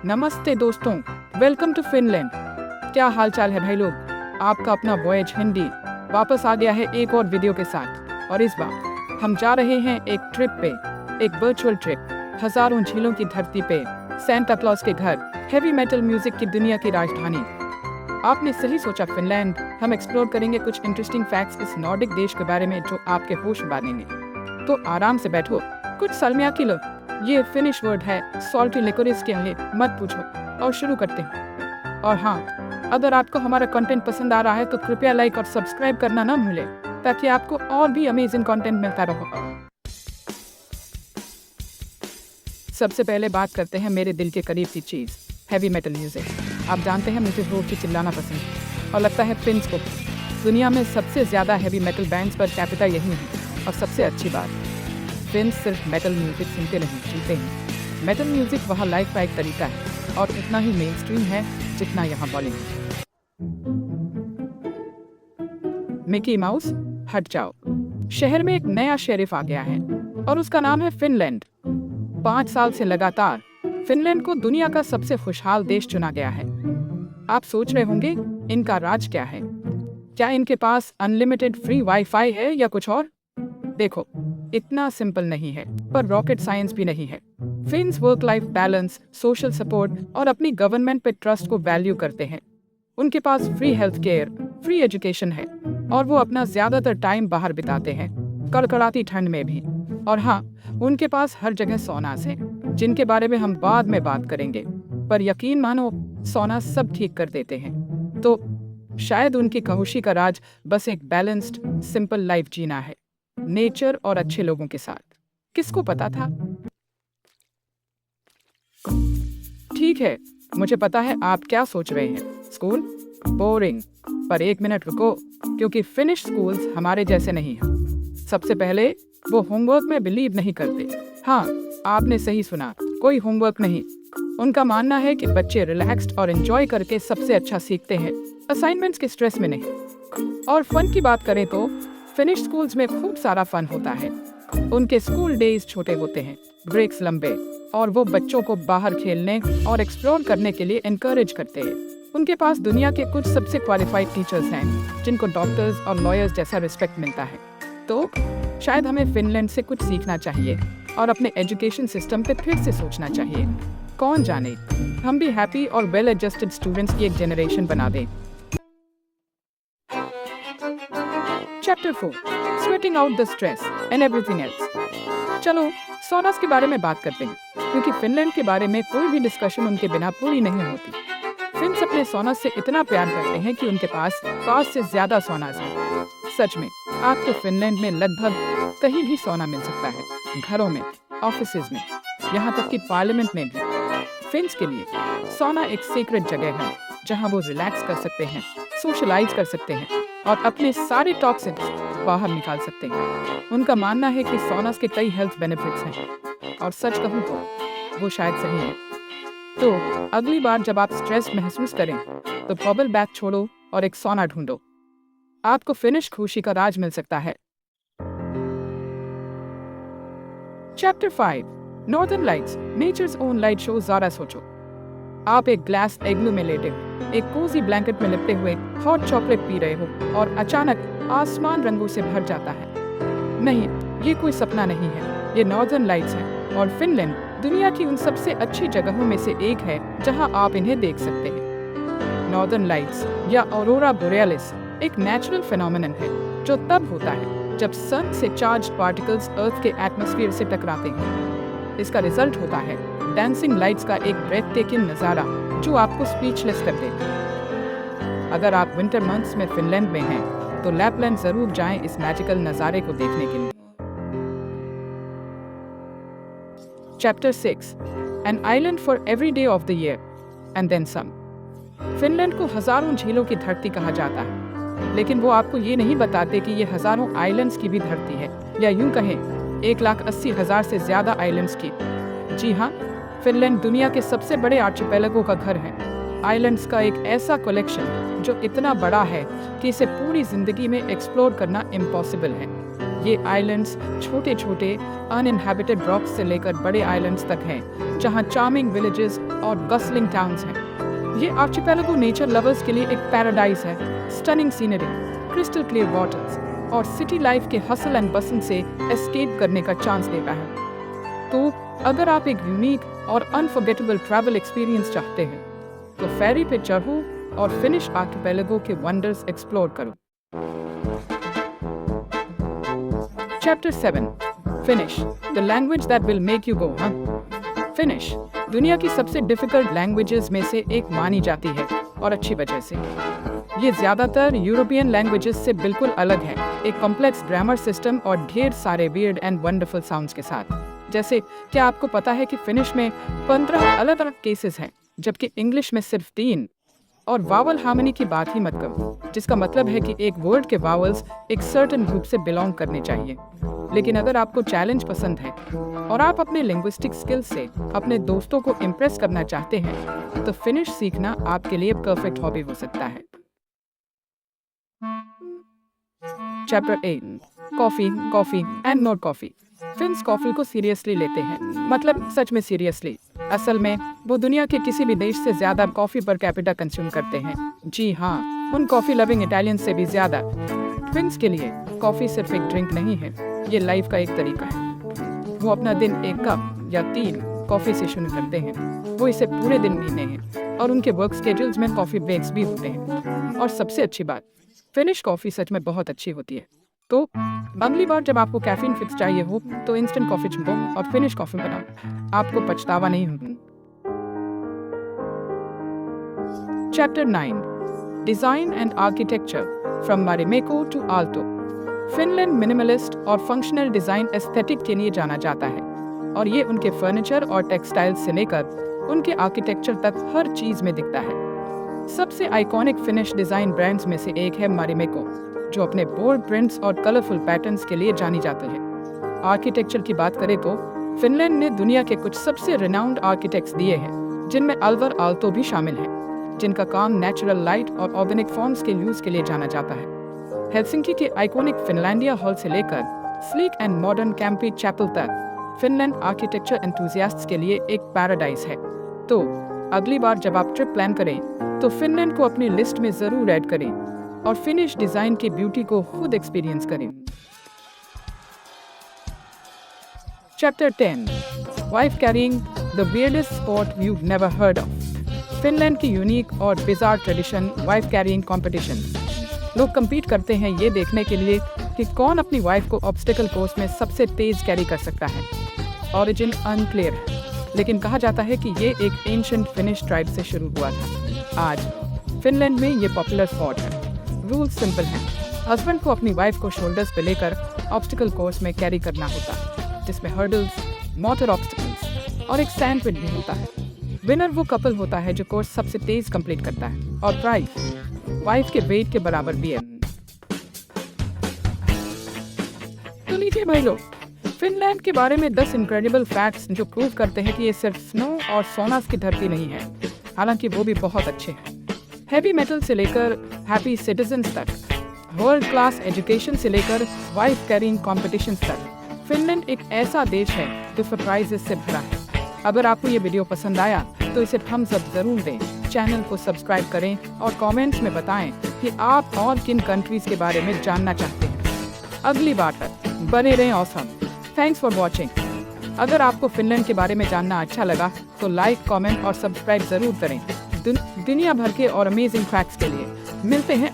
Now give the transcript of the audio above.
नमस्ते दोस्तों, welcome to Finland. क्या हाल चाल है भाई लोग। आपका अपना वॉयज हिंदी वापस आ गया है एक और वीडियो के साथ। और इस बार हम जा रहे हैं एक ट्रिप पे, एक वर्चुअल ट्रिप हजारों झीलों की धरती पे, सेंटा क्लॉज के घर, हेवी मेटल म्यूजिक की दुनिया की राजधानी। आपने सही सोचा, फिनलैंड। हम एक्सप्लोर करेंगे कुछ इंटरेस्टिंग फैक्ट्स इस नॉर्डिक देश के बारे में जो आपके होश उड़ाएंगे। तो आराम से बैठो, कुछ सलमिया किलो, ये फिनिश वर्ड है सॉल्टी लिकोरिस के लिए मत पूछो, और शुरू करते हैं। और हाँ, अगर आपको हमारा कंटेंट पसंद आ रहा है तो कृपया लाइक और सब्सक्राइब करना ना भूलें, ताकि आपको और भी अमेजिंग कंटेंट मिलता रहे। सबसे पहले बात करते हैं मेरे दिल के करीब की चीज़, हैवी मेटल म्यूजिक। आप जानते हैं मुझे जोर से चिल्लाना पसंद है, और लगता है फिन्स को दुनिया में सबसे ज़्यादा heavy metal bands per capita यही है। और सबसे अच्छी बात, फिन्स सिर्फ मेटल म्यूजिक सुनते नहीं, जीते हैं। मेटल म्यूजिक वहाँ लाइफ का एक तरीका है, और उतना ही मेन स्ट्रीम है जितना यहाँ बॉलीवुड। मिकी माउस, हट जाओ। शहर में एक नया शेरिफ आ गया है, और उसका नाम है फिनलैंड। 5 साल से लगातार फिनलैंड को दुनिया का सबसे खुशहाल देश चुना गया है। आप सोच रहे होंगे, इनका राज क्या है? क्या इनके पास अनलिमिटेड फ्री वाईफाई है या कुछ और? देखो, इतना सिंपल नहीं है, पर रॉकेट साइंस भी नहीं है। Fins work life balance, social support और अपनी गवर्नमेंट पे ट्रस्ट को वैल्यू करते हैं। उनके पास free health care, free education है, और वो अपना ज्यादातर टाइम बाहर बिताते हैं, कड़कड़ाती ठंड में भी। और हाँ, उनके पास हर जगह सोनास है, जिनके बारे में हम बाद में बात करेंगे। पर यकीन मानो, सोना सब ठीक कर देते हैं। तो शायद उनकी खुशी का राज बस एक बैलेंस्ड, सिंपल लाइफ जीना है, नेचर और अच्छे लोगों के साथ। किसको पता था? ठीक है, मुझे पता है आप क्या सोच रहे हैं, स्कूल बोरिंग। पर एक मिनट रुको, क्योंकि फिनिश स्कूल्स हमारे जैसे नहीं हैं। सबसे पहले, वो होमवर्क में बिलीव नहीं करते। हाँ, आपने सही सुना, कोई होमवर्क नहीं। उनका मानना है कि बच्चे रिलैक्स्ड और एंजॉय करके सबसे अच्छा सीखते हैं, असाइनमेंट्स के स्ट्रेस में नहीं। और फन की बात करें तो फिनिश स्कूल्स में खूब सारा फन होता है। उनके स्कूल डेज छोटे होते हैं, ब्रेक्स लंबे, और वो बच्चों को बाहर खेलने और एक्सप्लोर करने के लिए एनकरेज करते हैं। उनके पास दुनिया के कुछ सबसे क्वालिफाइड टीचर्स हैं, जिनको डॉक्टर्स और लॉयर्स जैसा रिस्पेक्ट मिलता है। तो शायद हमें फिनलैंड से कुछ सीखना चाहिए, और अपने एजुकेशन सिस्टम पे फिर से सोचना चाहिए। कौन जाने, हम भी हैप्पी और वेल एडजस्टेड स्टूडेंट्स की एक जनरेशन बना दें। Chapter 4, sweating out the stress and everything else. चलो सोनास के बारे में बात करते हैं, क्योंकि फिनलैंड के बारे में कोई भी डिस्कशन उनके बिना पूरी नहीं होती। फिन्स अपने सोनास से इतना प्यार करते हैं कि उनके पास 5 से ज्यादा सोनास है। सच में, आपको फिनलैंड में लगभग कहीं भी सोना मिल सकता है, घरों में, ऑफिसेज में, यहाँ तक कि पार्लियामेंट में भी। फिन्स के लिए सोना एक सीक्रेट जगह है, जहाँ वो रिलैक्स कर सकते हैं, सोशलाइज कर सकते हैं, और अपने सारे टॉक्सिन्स बाहर निकाल सकते हैं। उनका मानना है कि सोनास के कई हेल्थ बेनिफिट्स हैं, और सच कहूँ तो वो शायद सही है। तो अगली बार जब आप स्ट्रेस महसूस करें, तो बबल बैथ छोड़ो और एक सोना ढूंढो। आपको फिनिश खुशी का राज मिल सकता है। Chapter 5, northern lights, nature's own light show. जरा सोचो, आप एक ग्लास एग्लू में लेटे हो, एक कोजी ब्लैंकेट में लिपटे हुए हॉट चॉकलेट पी रहे हो, और अचानक आसमान रंगों से भर जाता है। नहीं, ये कोई सपना नहीं है, ये नॉर्दर्न लाइट्स हैं, और फिनलैंड दुनिया की उन सबसे अच्छी जगहों में से एक है जहां आप इन्हें देख सकते हैं। नॉर्दर्न लाइट्स या ऑरोरा बोरेलिस एक नेचुरल फिनोमेनन है, जो तब होता है जब सन से चार्ज्ड पार्टिकल्स अर्थ के एटमॉस्फेयर से टकराते हैं। इसका रिजल्ट होता है डांसिंग लाइट्स का एक ब्रेथ टेकिंग नज़ारा, जो आपको स्पीचलेस कर देता है। अगर आप विंटर मंथ्स में फिनलैंड में हैं, तो लैपलैंड जरूर जाएं इस मैजिकल नज़ारे को देखने के लिए। Chapter 6, an island for every day of the year and then some. Finland को हजारों झीलों की धरती कहा जाता है, लेकिन वो आपको ये नहीं बताते कि ये हजारों आइलैंड्स की भी धरती है, या यूं कहें 1,80,000 से ज्यादा आइलैंड्स की। जी हाँ, फिनलैंड दुनिया के सबसे बड़े आर्चिपेलागो का घर है। आइलैंड्स का एक ऐसा कलेक्शन जो इतना बड़ा है कि इसे पूरी जिंदगी में एक्सप्लोर करना इम्पॉसिबल है। ये आइलैंड्स छोटे छोटे अनइनहैबिटेड रॉक्स से लेकर बड़े आइलैंड्स तक हैं, जहां चार्मिंग विलेजेस और गस्लिंग टाउन्स हैं। ये आर्चिपेलागो नेचर लवर्स के लिए एक पैराडाइज है। Stunning scenery, crystal clear waters और सिटी लाइफ के हसल एंड बसल से एस्केप करने का चांस देता है। तो अगर आप एक यूनिक और अनफॉरगेटेबल ट्रैवल एक्सपीरियंस चाहते हैं तो फेरी पे चढ़ो और फिनिश आर्किपेलागो के वंडर्स एक्सप्लोर करो। Chapter 7 finish, the language that will make you go finish दुनिया की सबसे डिफिकल्ट लैंग्वेजेस में से एक मानी जाती है, और अच्छी वजह से। ये ज्यादातर यूरोपियन लैंग्वेजेस से बिल्कुल अलग है, एक कॉम्प्लेक्स ग्रामर सिस्टम और ढेर सारे वियर्ड एंड वंडरफुल साउंड्स के साथ। जैसे क्या आपको पता है कि फिनिश में 15 अलग अलग केसेस हैं, जबकि इंग्लिश में सिर्फ 3। और वावल हार्मनी की बात ही मत करो, जिसका मतलब है कि एक वर्ड के वावल्स एक सर्टेन ग्रुप से बिलोंग करने चाहिए। लेकिन अगर आपको चैलेंज पसंद है और आप अपने लिंग्विस्टिक स्किल्स से अपने दोस्तों को इम्प्रेस करना चाहते हैं तो फिनिश सीखना आपके लिए परफेक्ट हॉबी हो सकता है। Chapter 8 coffee, coffee and not coffee. Fins coffee को सीरियसली लेते हैं, मतलब सच में सीरियसली। असल में वो दुनिया के किसी भी देश से ज्यादा कॉफी पर कैपिटा कंज्यूम करते हैं। जी हाँ, उन कॉफी लविंग इटालियन से भी ज्यादा। फिन्स के लिए कॉफी सिर्फ एक ड्रिंक नहीं है, ये लाइफ का एक तरीका है। वो अपना दिन 1 कप या 3 कॉफी से शुरू करते हैं। वो इसे पूरे दिन पीते हैं और उनके वर्क स्केड्यूल्स में कॉफी ब्रेक्स भी होते हैं। और सबसे अच्छी बात, फिनिश कॉफी सच में बहुत अच्छी होती है। तो अगली बार जब आपको कैफीन फिक्स चाहिए हो तो इंस्टेंट कॉफी चुनो और फिनिश कॉफी बनाओ, आपको पछतावा नहीं होगा। Chapter 9 design and architecture from Marimekko to Aalto. Finland minimalist और फंक्शनल डिजाइन एस्थेटिक के लिए जाना जाता है, और ये उनके फर्नीचर और टेक्सटाइल्स से लेकर उनके आर्किटेक्चर तक हर चीज में दिखता है। सबसे आइकॉनिक फिनिश डिजाइन ब्रांड्स में से एक है मारिमेको, जो अपने बोल्ड प्रिंट्स और कलरफुल पैटर्न्स के लिए जानी जाती है। आर्किटेक्चर की बात करें तो फिनलैंड ने दुनिया के कुछ सबसे रिनाउंड आर्किटेक्ट्स दिए हैं, जिनमें अल्वर आल्तो भी शामिल है, जिनका काम नेचुरल लाइट और ऑर्गेनिक फॉर्म्स के यूज के लिए जाना जाता है। हेलसिंकी के आइकॉनिक फिनलैंडिया हॉल से लेकर स्लीक एंड मॉडर्न कैंपी चैपल तक फिनलैंड आर्किटेक्चर एंथुसियास्ट्स के लिए एक पैराडाइज है। तो अगली बार जब आप ट्रिप प्लान करें तो फिनलैंड को अपनी लिस्ट में जरूर ऐड करें और फिनिश डिजाइन की ब्यूटी को खुद एक्सपीरियंस करें। Chapter 10 wife carrying the weirdest sport you've never heard of। Finland की यूनिक और bizarre tradition wife carrying competition. लोग compete करते हैं ये देखने के लिए कि कौन अपनी वाइफ को ऑब्स्टिकल कोर्स में सबसे तेज कैरी कर सकता है। ऑरिजिन अनक्लियर है, लेकिन कहा जाता है कि ये एक एंशिएंट फिनिश ट्राइब से शुरू हुआ था। आज फिनलैंड में ये पॉपुलर स्पॉट है। रूल्स सिंपल हैं। हस्बैंड को अपनी वाइफ को शोल्डर्स पे लेकर ऑब्स्टिकल कोर्स में कैरी करना होता है, जिसमें हर्डल्स, मोटर ऑब्स्टिकल्स और एक सैंड पिट भी होता है। विनर वो कपल होता है जो कोर्स सबसे तेज कंप्लीट करता है, और प्राइस वाइफ के वेट के बराबर भी है। तो लीजिए भाई लोग, फिनलैंड के बारे में 10 इनक्रेडिबल फैक्ट्स जो प्रूव करते हैं कि ये सिर्फ स्नो और सोनास की धरती नहीं है, हालांकि वो भी बहुत अच्छे हैं। हैवी मेटल से लेकर हैप्पी सिटीजन्स तक, वर्ल्ड क्लास एजुकेशन से लेकर वाइफ कैरिंग कॉम्पिटिशन्स तक, फिनलैंड एक ऐसा देश है जो सरप्राइजेस से भरा है। अगर आपको ये वीडियो पसंद आया तो इसे थम्स अप जरूर दें, चैनल को सब्सक्राइब करें और कमेंट्स में बताएं कि आप और किन कंट्रीज के बारे में जानना चाहते हैं। अगली बार तक बने रहें ऑसम। Thanks for watching. अगर आपको फिनलैंड के बारे में जानना अच्छा लगा तो लाइक, कमेंट और सब्सक्राइब जरूर करें। दुनिया भर के और अमेजिंग फैक्ट्स के लिए मिलते हैं